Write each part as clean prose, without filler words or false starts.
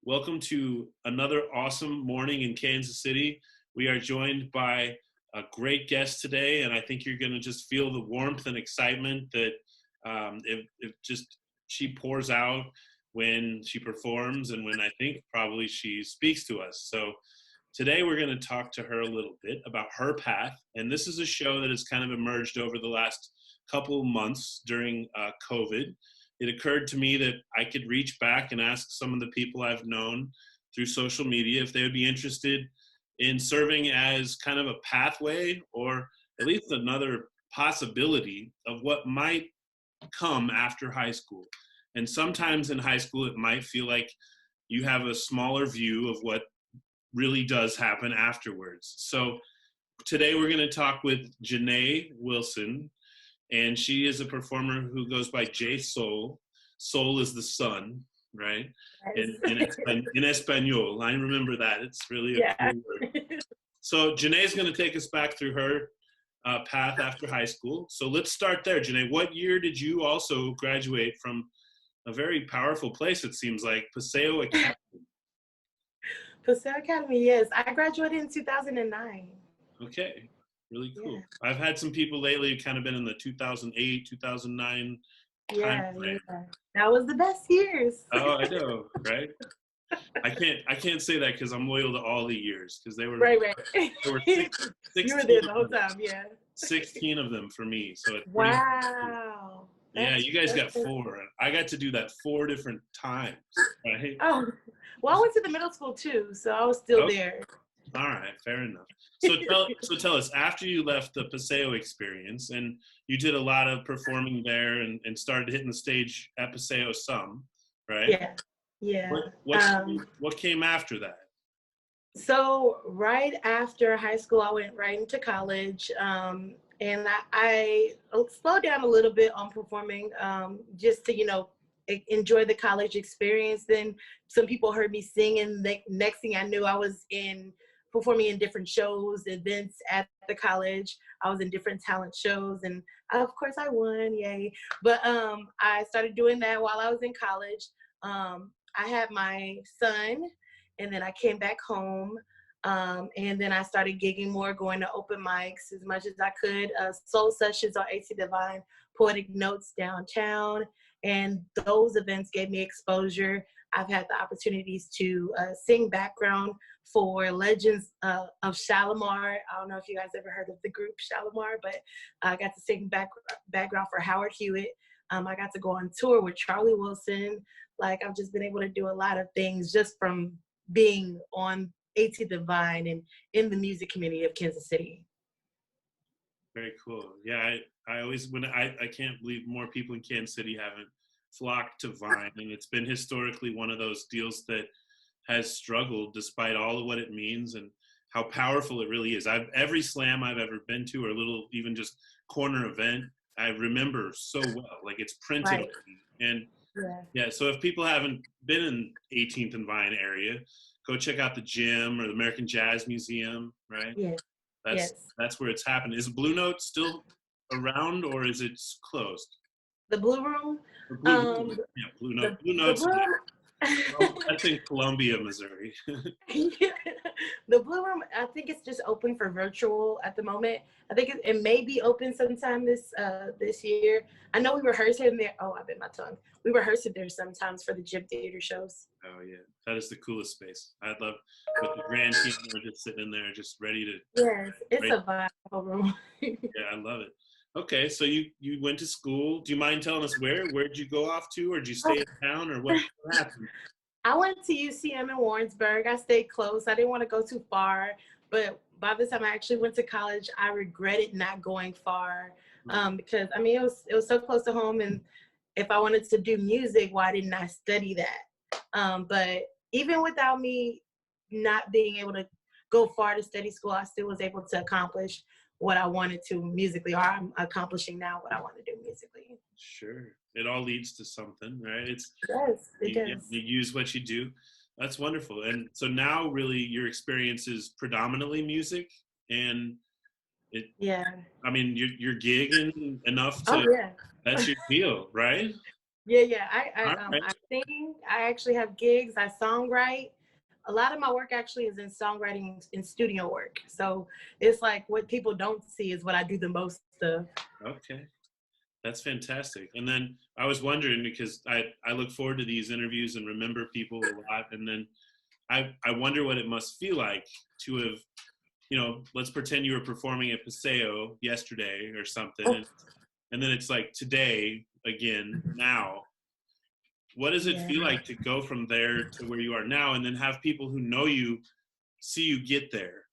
Welcome to another awesome morning in Kansas City. We are joined by a great guest today, and I think you're going to just feel the warmth and excitement that if just she pours out when she performs and when I think probably she speaks to us. So today we're going to talk to her a little bit about her path, and this is a show that has kind of emerged over the last couple of months during COVID. It occurred to me that I could reach back and ask some of the people I've known through social media if they would be interested in serving as kind of a pathway or at least another possibility of what might come after high school. And sometimes in high school, it might feel like you have a smaller view of what really does happen afterwards. So today we're going to talk with Janae Wilson, and she is a performer who goes by J Soul. Soul is the sun, right? In Espanol. I remember that. It's really a cool word. So Janae's going to take us back through her path after high school. So let's start there. Janae, what year did you also graduate from a very powerful place, it seems like, Paseo Academy? Paseo Academy, yes. I graduated in 2009. Okay. Really cool. Yeah. I've had some people lately who kind of been in the 2008, 2009 time frame. Yeah. That was the best years. Oh, I know, right? I can't say that because I'm loyal to all the years because they were right. There were 16 you were there the whole time, yeah. 16 of them for me, so it's wow. Yeah, you guys got 4. I got to do that 4 different times, right? Oh, well, I went to the middle school too, so I was still there. All right, fair enough. So tell us, after you left the Paseo experience, and you did a lot of performing there and started hitting the stage at Paseo some, right? Yeah. What came after that? So right after high school, I went right into college, and I slowed down a little bit on performing just to, enjoy the college experience. Then some people heard me sing, and the next thing I knew, I was performing in different shows, events at the college. I was in different talent shows, and of course I won, yay. But I started doing that while I was in college. I had my son, and then I came back home, and then I started gigging more, going to open mics as much as I could, soul sessions on AC Divine, Poetic Notes downtown, and those events gave me exposure. I've had the opportunities to sing background for legends of Shalimar. I don't know if you guys ever heard of the group Shalimar, but I got to sing background for Howard Hewitt. I got to go on tour with Charlie Wilson. Like, I've just been able to do a lot of things just from being on AT Divine and in the music community of Kansas City. Very cool. Yeah, I always, I can't believe more people in Kansas City haven't flocked to Vine, and it's been historically one of those deals that has struggled despite all of what it means and how powerful it really is. Every slam I've ever been to, or little even just corner event, I remember so well. Like, it's printed on me. And yeah, so if people haven't been in 18th and Vine area, go check out the gym or the American Jazz Museum, right? That's where it's happening. Is Blue Note still around, or is it closed? The Blue Room? Yeah, Blue Note. Blue Note's that's in Columbia, Missouri. The Blue Room, I think it's just open for virtual at the moment. I think it may be open sometime this year. I know we rehearse in there. Oh, I bit my tongue. We rehearse it there sometimes for the gym theater shows. Oh yeah, that is the coolest space. I'd love with the grand team. We're just sitting in there, just ready to. Yes, it's a vibe room. Yeah, I love it. Okay, so you went to school. Do you mind telling us where? Where did you go off to, or did you stay in town, or what happened? I went to UCM in Warrensburg. I stayed close. I didn't want to go too far, but by the time I actually went to college, I regretted not going far because it was so close to home, and if I wanted to do music, why didn't I study that? But even without me not being able to go far to study school, I still was able to accomplish what I wanted to musically, or I'm accomplishing now what I want to do musically. Sure. It all leads to something, right? It does. You use what you do. That's wonderful. And so now really your experience is predominantly music, and I mean, you're gigging enough to, that's your deal, right? Yeah. All right. I sing. I actually have gigs. I songwrite. A lot of my work actually is in songwriting and studio work. So it's like what people don't see is what I do the most of. Okay. That's fantastic. And then I was wondering because I look forward to these interviews and remember people a lot. And then I wonder what it must feel like to have, let's pretend you were performing at Paseo yesterday or something. And then it's like today again, now. What does it Yeah. feel like to go from there to where you are now and then have people who know you see you get there?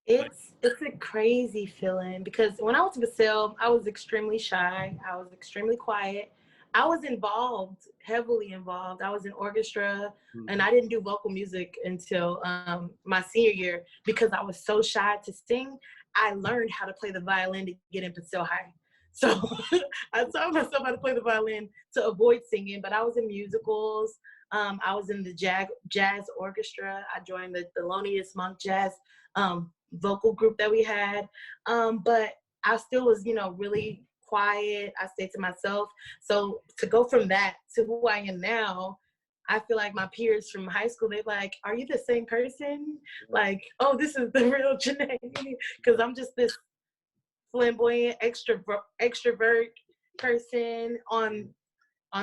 Like, It's a crazy feeling because when I was in Brazil, I was extremely shy. I was extremely quiet. I was involved, heavily involved. I was in orchestra, and I didn't do vocal music until my senior year because I was so shy to sing. I learned how to play the violin to get in Paseo High. So I taught myself how to play the violin to avoid singing, but I was in musicals. I was in the jazz orchestra. I joined the Thelonious Monk Jazz vocal group that we had. But I still was, really quiet. I stayed to myself. So to go from that to who I am now, I feel like my peers from high school, they're like, are you the same person? Like, oh, this is the real Janae. Because I'm just this flamboyant extrovert person on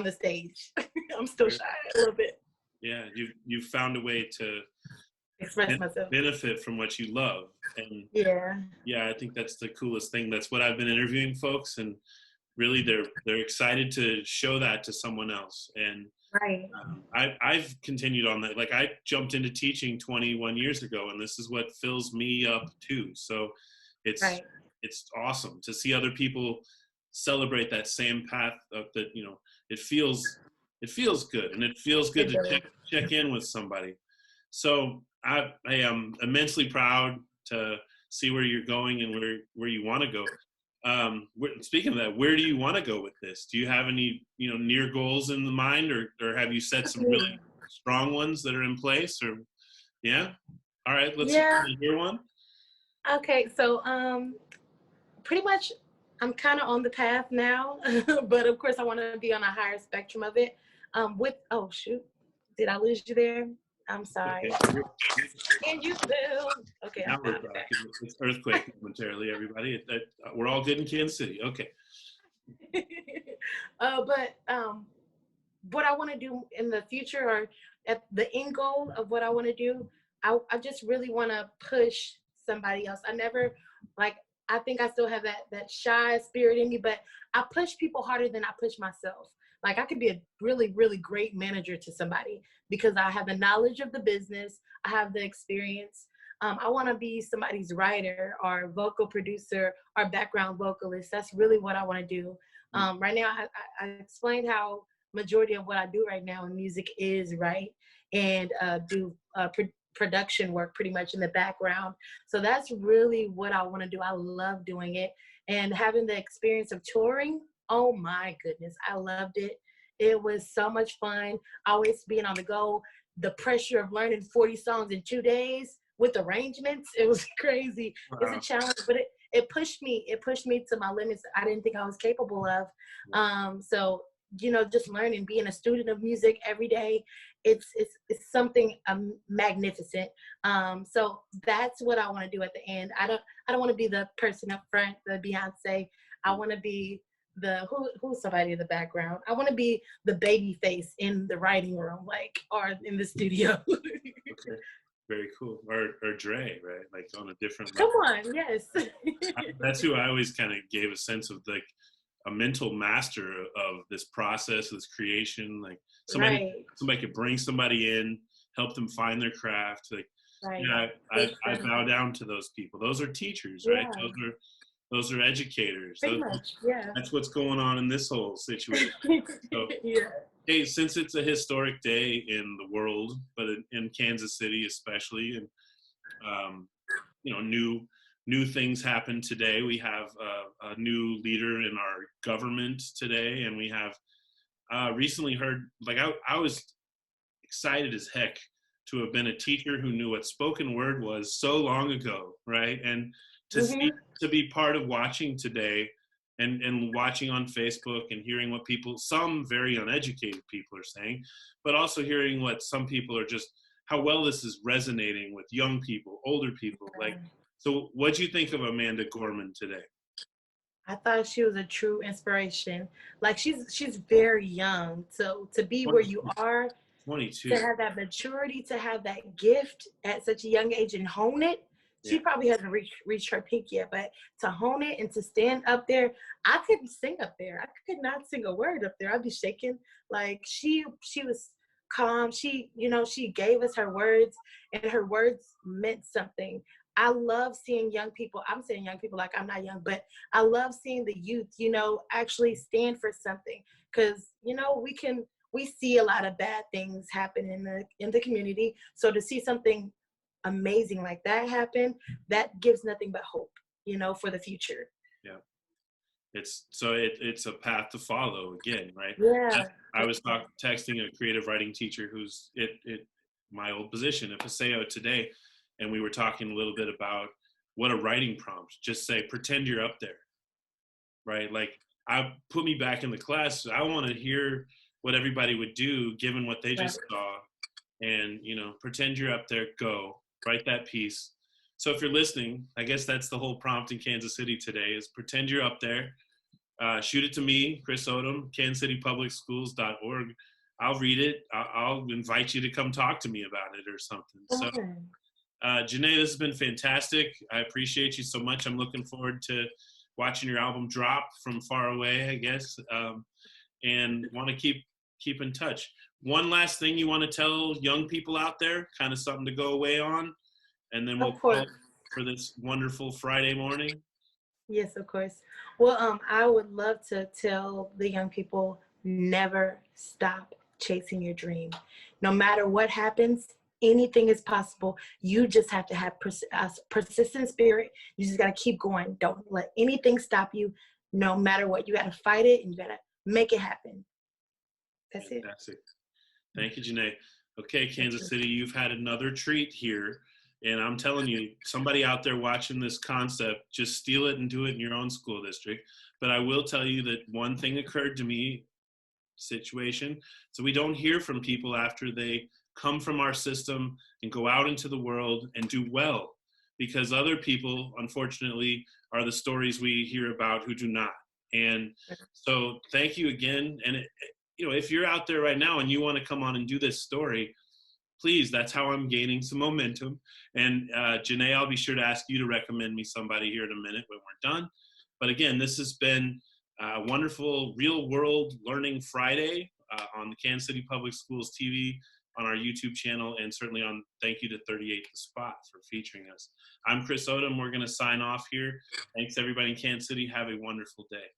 the stage. I'm still shy a little bit. yeah, you've found a way to Express myself. benefit from what you love. And Yeah. yeah, I think that's the coolest thing. That's what I've been interviewing folks, and really they're excited to show that to someone else. And Right. I've continued on that. Like I jumped into teaching 21 years ago, and this is what fills me up too. So it's Right. it's awesome to see other people celebrate that same path of that. It feels good, and it feels good to check in with somebody. So I am immensely proud to see where you're going and where you want to go. Speaking of that, where do you want to go with this? Do you have any near goals in the mind, or have you set some really strong ones that are in place? Or yeah, all right, let's hear one. Okay, so pretty much I'm kind of on the path now, but of course I want to be on a higher spectrum of it. Oh shoot, did I lose you there? I'm sorry. Okay. And you will. Okay, I Now we're found it back. talking. It's earthquake momentarily, everybody. We're all good in Kansas City. Okay. But what I want to do in the future, or at the end goal of what I want to do, I just really want to push somebody else. I never, like, I think I still have that shy spirit in me, but I push people harder than I push myself. Like I could be a really, really great manager to somebody because I have the knowledge of the business. I have the experience. I want to be somebody's writer or vocal producer or background vocalist. That's really what I want to do. Right now, I explained how majority of what I do right now in music is write and do production work pretty much in the background. So that's really what I want to do. I love doing it and having the experience of touring. Oh my goodness, I loved it. It was so much fun. Always being on the go. The pressure of learning 40 songs in 2 days with arrangements, it was crazy. Wow. It's a challenge, but it pushed me to my limits I didn't think I was capable of. So just learning, being a student of music every day, it's something magnificent. So that's what I want to do at the end. I don't want to be the person up front, the Beyonce. I want to be the who's somebody in the background. I want to be the baby face in the writing room, or in the studio. Okay. Very cool. Or Dre, right? Like on a different level. Come on, yes. That's who I always kind of gave a sense of, like a mental master of this process, this creation. Like somebody could bring somebody in, help them find their craft. Like, I bow down to those people. Those are teachers, right? Those are educators. That's what's going on in this whole situation. So, hey, since it's a historic day in the world, but in Kansas City especially, and new things happen today. We have a new leader in our government today, and we have recently heard, like I was excited as heck to have been a teacher who knew what spoken word was so long ago, right? And to be part of watching today and watching on Facebook and hearing what people, some very uneducated people are saying, but also hearing what some people are just, how well this is resonating with young people, older people. Like, so what'd you think of Amanda Gorman today? I thought she was a true inspiration. Like she's very young. So to be where you are, 22. to have that maturity, to have that gift at such a young age and hone it. She Yeah. probably hasn't reached her peak yet, but to hone it and to stand up there, I couldn't sing up there. I could not sing a word up there. I'd be shaking. Like she was calm. She gave us her words, and her words meant something. I love seeing young people. I'm saying young people like I'm not young, but I love seeing the youth, actually stand for something. Because, we see a lot of bad things happen in the community. So to see something amazing like that happen, that gives nothing but hope, for the future. Yeah. It's a path to follow again, right? Yeah. I was texting a creative writing teacher who's my old position at Paseo today, and we were talking a little bit about what a writing prompt. Just say, pretend you're up there, right? Like, put me back in the class. I want to hear what everybody would do given what they just saw, and pretend you're up there. Go write that piece. So if you're listening, I guess that's the whole prompt in Kansas City today: is pretend you're up there. Shoot it to me, Chris Odam, kansascitypublicschools.org. I'll read it. I'll invite you to come talk to me about it or something. So, Janae, this has been fantastic. I appreciate you so much. I'm looking forward to watching your album drop from far away, I guess, and want to keep in touch. One last thing you want to tell young people out there, kind of something to go away on, and then we'll call for this wonderful Friday morning. Yes, of course. Well, I would love to tell the young people, never stop chasing your dream. No matter what happens, anything is possible. You just have to have persistent spirit. You just got to keep going. Don't let anything stop you. No matter what, you got to fight it and you got to make it happen. That's fantastic. It. Thank you, Janae. Okay, Kansas City, you've had another treat here. And I'm telling you, somebody out there watching this concept, just steal it and do it in your own school district. But I will tell you that one thing occurred to me, situation. So we don't hear from people after they come from our system and go out into the world and do well, because other people, unfortunately, are the stories we hear about who do not. And so thank you again. And if you're out there right now and you want to come on and do this story, please, that's how I'm gaining some momentum. And Janae, I'll be sure to ask you to recommend me somebody here in a minute when we're done. But again, this has been a wonderful Real World Learning Friday on the Kansas City Public Schools TV, on our YouTube channel, and certainly on thank you to 38 The Spot for featuring us. I'm Chris Odam. We're going to sign off here. Thanks, everybody in Kansas City. Have a wonderful day.